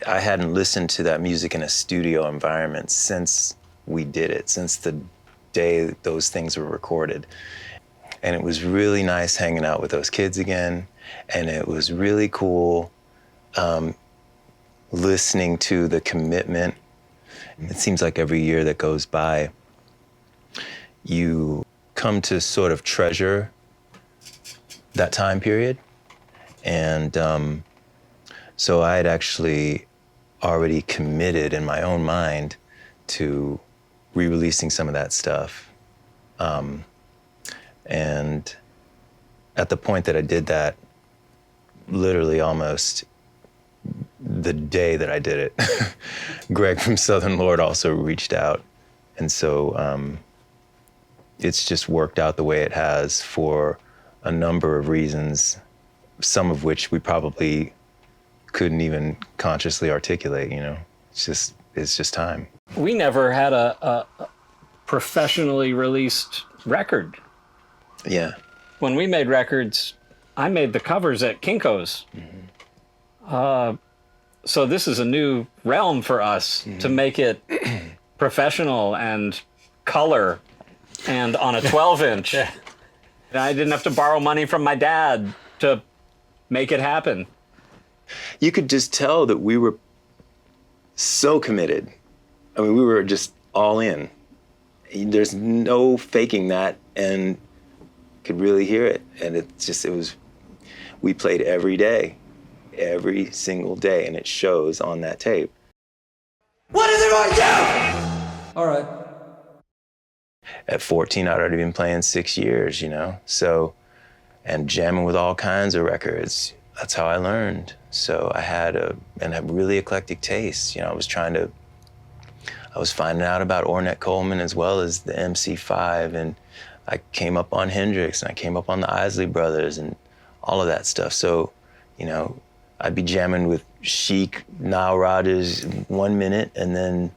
I hadn't listened to that music in a studio environment since we did it, since the day those things were recorded. And it was really nice hanging out with those kids again. And it was really cool listening to the commitment. It seems like every year that goes by, you come to sort of treasure that time period. And so I had actually already committed in my own mind to re-releasing some of that stuff. And at the point that I did that, literally almost the day that I did it, Greg from Southern Lord also reached out. And so it's just worked out the way it has for a number of reasons, some of which we probably couldn't even consciously articulate, you know? It's just time. We never had a professionally released record. Yeah. When we made records, I made the covers at Kinko's. Mm-hmm. So this is a new realm for us to make it professional and color and on a 12-inch. And I didn't have to borrow money from my dad to make it happen. You could just tell that we were so committed. I mean, we were just all in. There's no faking that, and could really hear it. And we played every day, every single day, and it shows on that tape. What is it right now? All right. At 14, I'd already been playing 6 years, you know? So, and jamming with all kinds of records. That's how I learned. So I had a really eclectic taste. You know, I was finding out about Ornette Coleman as well as the MC5, and I came up on Hendrix, and I came up on the Isley Brothers and all of that stuff. So, you know, I'd be jamming with Chic, Nile Rodgers 1 minute, and then,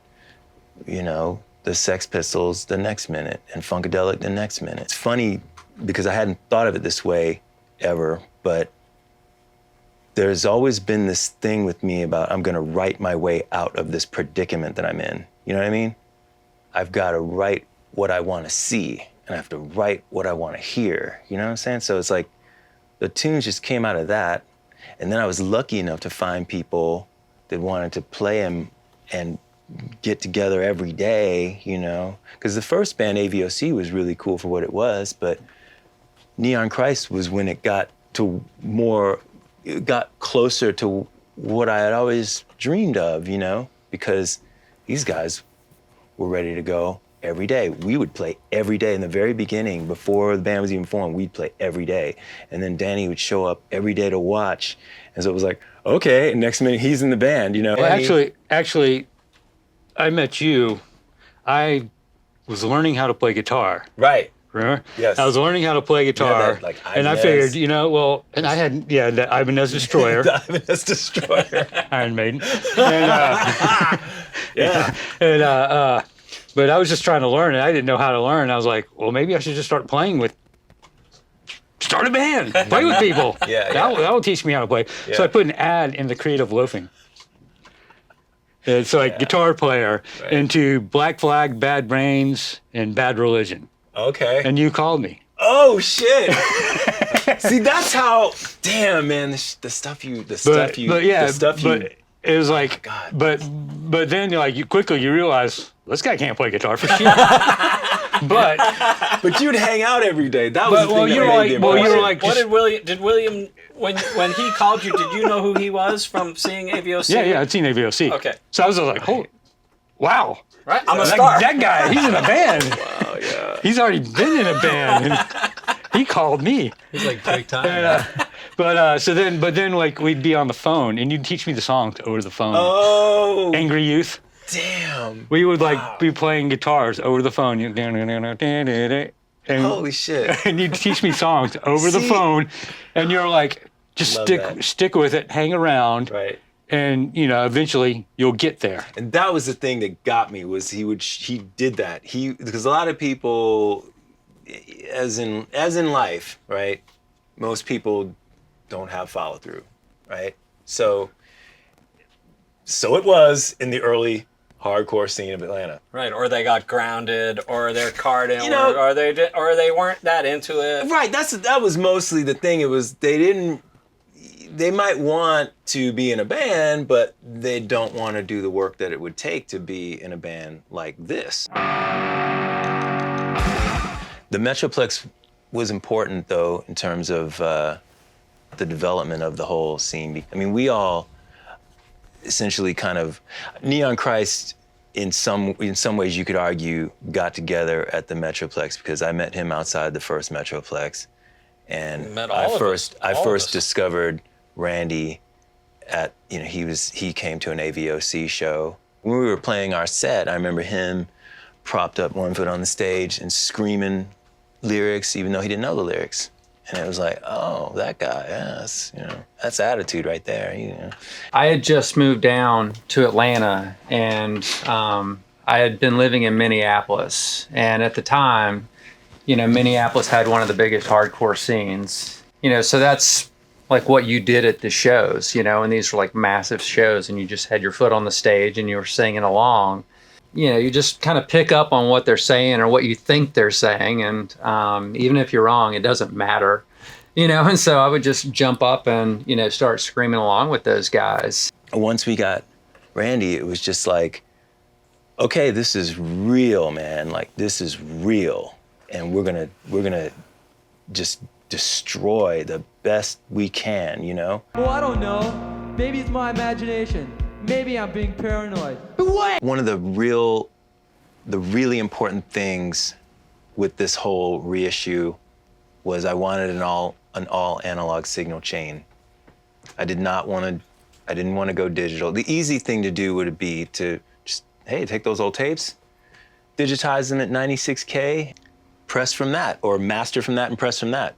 you know, the Sex Pistols the next minute, and Funkadelic the next minute. It's funny because I hadn't thought of it this way ever, but there's always been this thing with me about I'm gonna write my way out of this predicament that I'm in. You know what I mean? I've gotta write what I wanna see, and I have to write what I wanna hear. You know what I'm saying? So it's like the tunes just came out of that, and then I was lucky enough to find people that wanted to play them and get together every day, you know? Because the first band, AVOC, was really cool for what it was, but Neon Christ was when it got closer to what I had always dreamed of, you know? Because these guys were ready to go every day. We would play every day in the very beginning, before the band was even formed, we'd play every day. And then Danny would show up every day to watch. And so it was like, okay, and next minute he's in the band, you know? Well, actually, I met you. I was learning how to play guitar. Right. Remember? Yes. I was learning how to play guitar, that, like, and I figured, you know, well, and I had, the Ibanez Destroyer. The Ibanez Destroyer. Iron Maiden. And, Yeah. And, but I was just trying to learn, and I didn't know how to learn. I was like, well, maybe I should just start a band, play with people. That will teach me how to play. Yeah. So I put an ad in the Creative Loafing. And so like guitar player into Black Flag, Bad Brains, and Bad Religion. Okay. And you called me. Oh shit! See, that's how. Damn, man, the stuff you. But it was like, God. but then you quickly realize this guy can't play guitar for shit. but you'd hang out every day. That was the thing you were like, what did William when he called you? Did you know who he was from seeing AVOC? Yeah, I'd seen AVOC. Okay. So I was like, wow. Right, I'm a star. That guy, he's in a band. Wow, yeah. He's already been in a band. And he called me. He's like break time. And, but then we'd be on the phone, and you'd teach me the songs over the phone. Oh. Angry Youth. Damn. We would be playing guitars over the phone. And, Holy shit. And you'd teach me songs over the phone, and you're like, just stick with it, hang around. Right. And eventually you'll get there. And that was the thing that got me, was he did that. Because a lot of people, as in life, right? Most people don't have follow through, right? So so it was in the early hardcore scene of Atlanta. Right, or they got grounded, or their car didn't You know- work, or they weren't that into it. Right, that was mostly the thing. It was they might want to be in a band, but they don't want to do the work that it would take to be in a band like this. The Metroplex was important, though, in terms of the development of the whole scene. I mean, we all essentially kind of, Neon Christ, in some ways you could argue, got together at the Metroplex because I met him outside the first Metroplex. And Met all of us. I All of first us. discovered Randy at, he came to an AVOC show. When we were playing our set, I remember him propped up one foot on the stage and screaming lyrics, even though he didn't know the lyrics. And it was like, oh, that guy, yes, that's attitude right there. I had just moved down to Atlanta, and I had been living in Minneapolis. And at the time, Minneapolis had one of the biggest hardcore scenes. So that's like what you did at the shows, and these were like massive shows, and you just had your foot on the stage and you were singing along. You just kind of pick up on what they're saying or what you think they're saying, and even if you're wrong, it doesn't matter, and so I would just jump up and, start screaming along with those guys. Once we got Randy, it was just like, okay, this is real, man. Like, this is real. And we're gonna just destroy the best we can, Well, I don't know. Maybe it's my imagination. Maybe I'm being paranoid. But wait! One of the really important things with this whole reissue was I wanted an all analog signal chain. I didn't want to go digital. The easy thing to do would be to just, hey, take those old tapes, digitize them at 96K, press from that, or master from that and press from that.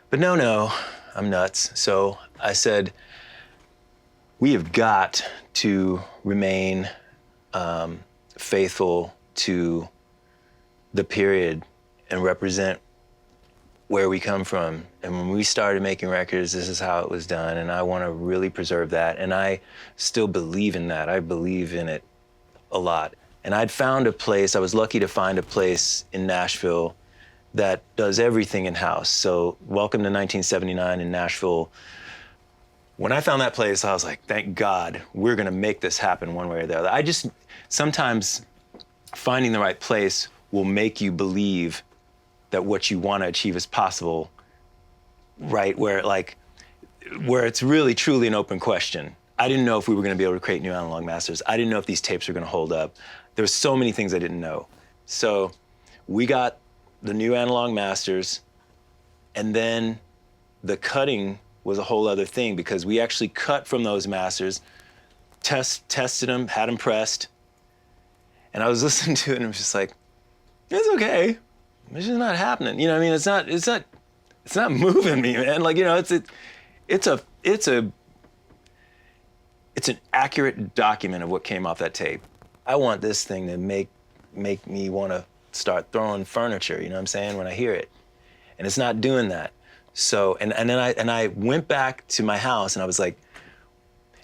But no, I'm nuts. So I said, we have got to remain faithful to the period and represent where we come from. And when we started making records, this is how it was done. And I want to really preserve that. And I still believe in that. I believe in it a lot. And I'd found a place, I was lucky to find a place in Nashville that does everything in-house. So welcome to 1979 in Nashville. When I found that place, I was like, thank God, we're gonna make this happen one way or the other. Sometimes finding the right place will make you believe that what you wanna achieve is possible, right? Where it's really, truly an open question. I didn't know if we were gonna be able to create new analog masters. I didn't know if these tapes were gonna hold up. There were so many things I didn't know. So we got the new analog masters, and then the cutting was a whole other thing because we actually cut from those masters, tested them, had them pressed, and I was listening to it and it was just like, it's okay. It's just not happening. You know what I mean? It's not moving me, man. Like, it's an accurate document of what came off that tape. I want this thing to make me want to start throwing furniture, you know what I'm saying, when I hear it. And it's not doing that. So, and then I went back to my house and I was like,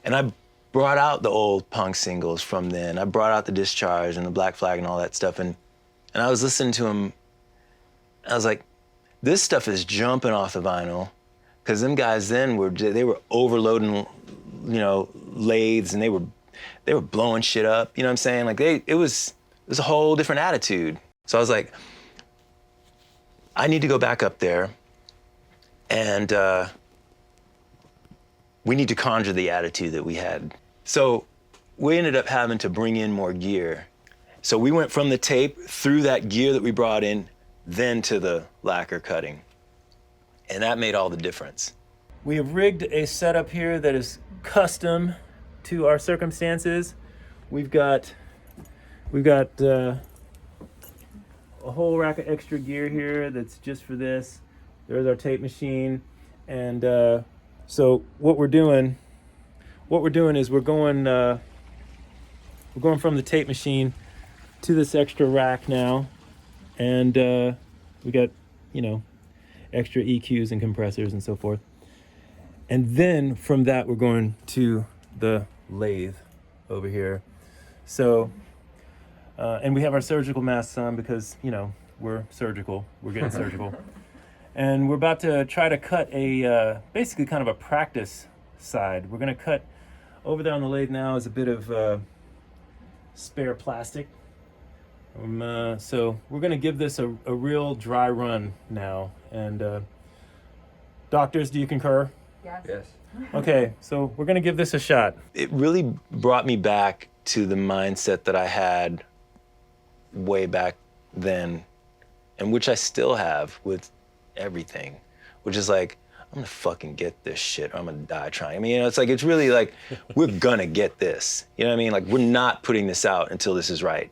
and I brought out the old punk singles from then. I brought out the Discharge and the Black Flag and all that stuff. And I was listening to them. I was like, this stuff is jumping off the vinyl. Because them guys then they were overloading, lathes, and they were blowing shit up. You know what I'm saying? Like it was a whole different attitude. So I was like, I need to go back up there, and we need to conjure the attitude that we had. So we ended up having to bring in more gear. So we went from the tape through that gear that we brought in, then to the lacquer cutting. And that made all the difference. We have rigged a setup here that is custom to our circumstances. We've got a whole rack of extra gear here that's just for this. There's our tape machine, and so what we're doing is we're going from the tape machine to this extra rack now, and we got extra EQs and compressors and so forth. And then from that, we're going to the lathe. over here. So, and we have our surgical masks on because, you know, we're surgical. We're getting surgical. And we're about to try to cut basically kind of a practice side. We're going to cut, over there on the lathe now is a bit of spare plastic. So we're going to give this a real dry run now. And doctors, do you concur? Yes. Okay, so we're going to give this a shot. It really brought me back to the mindset that I had way back then, and which I still have with everything, which is like, I'm gonna fucking get this shit or I'm gonna die trying. I mean, you know, it's like, it's really like, we're gonna get this. You know what I mean? Like, we're not putting this out until this is right.